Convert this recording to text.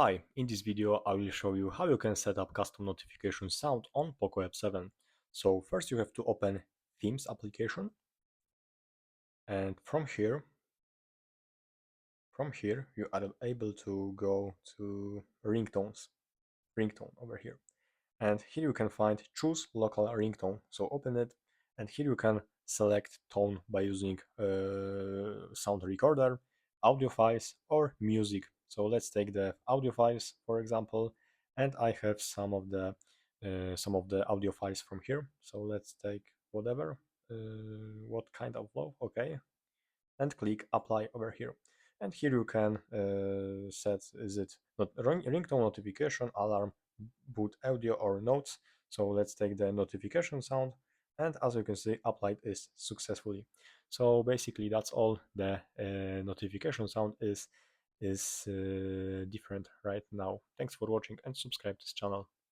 Hi, in this video I will show you how you can set up custom notification sound on POCO F7. So first you have to open Themes application, and from here you are able to go to ringtone over here. And here you can find choose local ringtone. So open it, and here you can select tone by using sound recorder, audio files, or music. So let's take the audio files for example, and I have some of the audio files from here. So let's take whatever, what kind of flow, okay, and click apply over here. And here you can set, is it not ringtone, notification, alarm, boot audio, or notes. So let's take the notification sound, and as you can see, applied is successfully. So basically that's all. The notification sound is different right now. Thanks for watching and subscribe to this channel.